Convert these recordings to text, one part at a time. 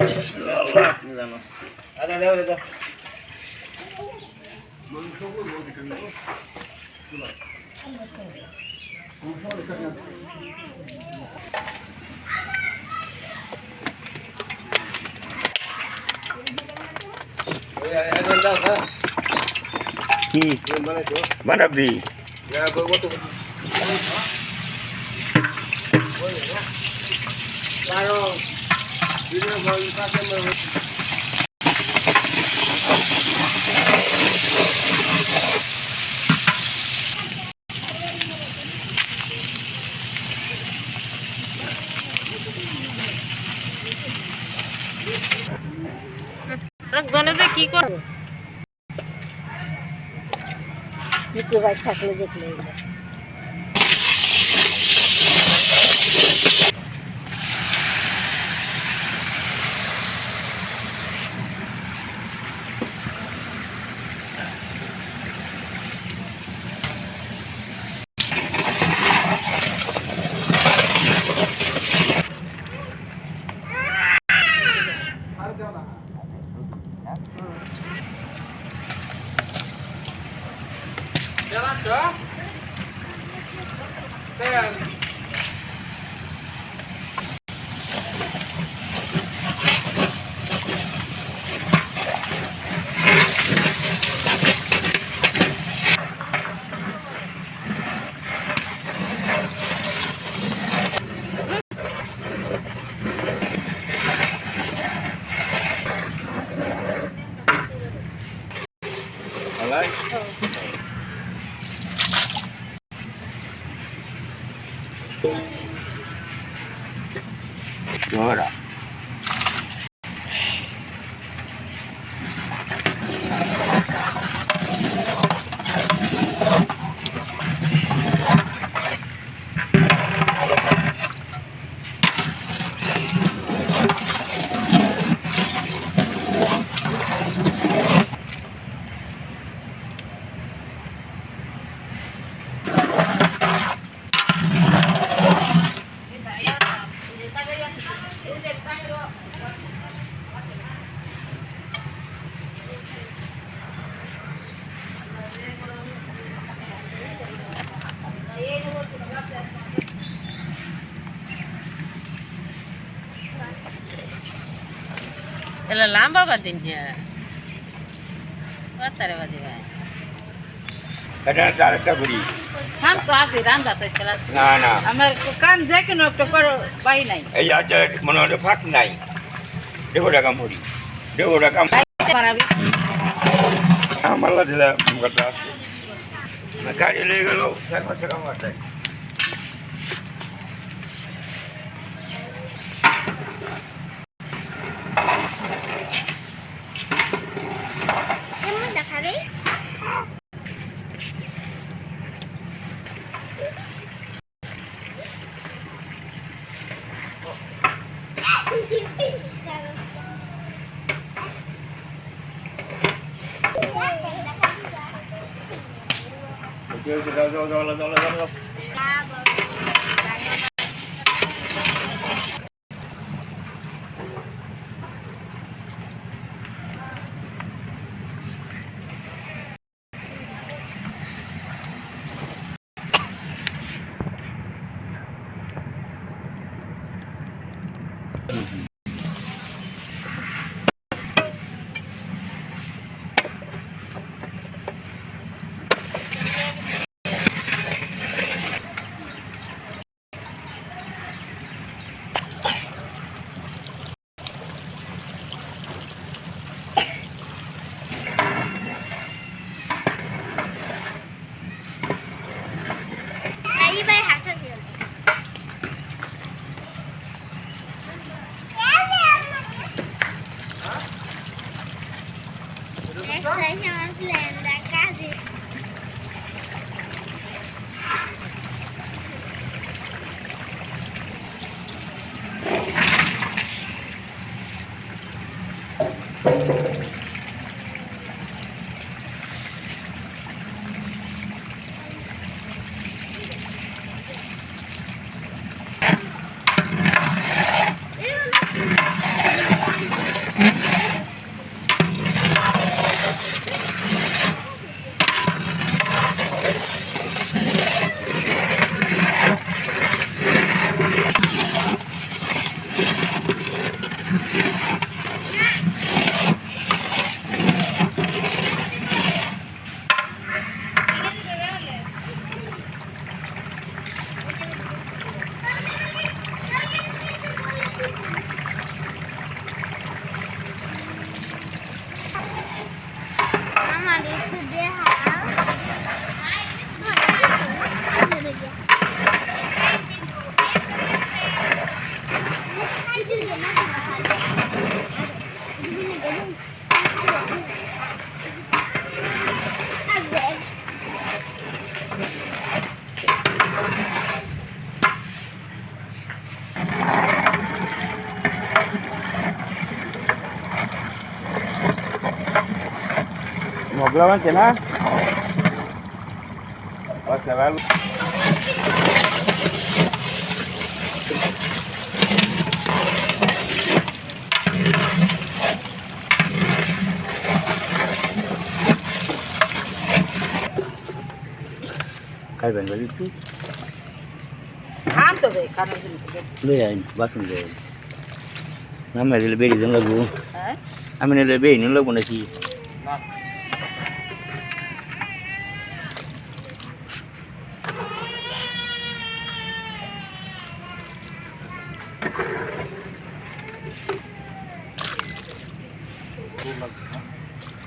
Bismillah. Ada. Mana di? Ya, gua tuh. Kalau ini mau pakai টক গলেতে কি করব নিচে bike থাকলে দেখলে Jalan, Cok. Ten. Alright. Ahora. এলা লাম্বা বাদিন বাতারে বাদিবা এটা আরেকটা করি কাম তো আছে রান্না তো চলা না না আমার কাম যে কোনো একটা করো বাই নাই এই আচ্ছা মনে হলো ফাঁক নাই দেবো টাকা মরি দেবো টাকা পারাবি আমার দিলা কথা আছে গাড়ি লেগে গেল 4-5 টাকা মাথায় যাও Gulawan na. Basta lalu. Kai Bangladsh itu. Ham to deh karena gini. Lu ya, basun deh. Nama dia lebih di lagu. Eh? Amin lebih ini lagu nasi.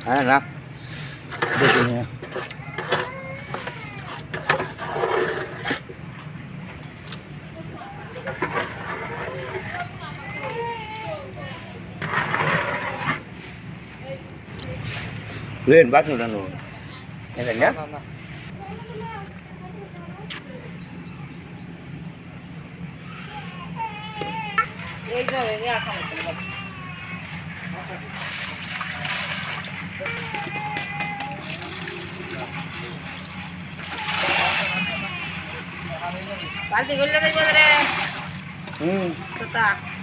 Enak. Betulnya. Lên bắt nó ra rồi. Nghe là nhá. Đây rồi ra không được. Pasti gula deh, brother. Tetap.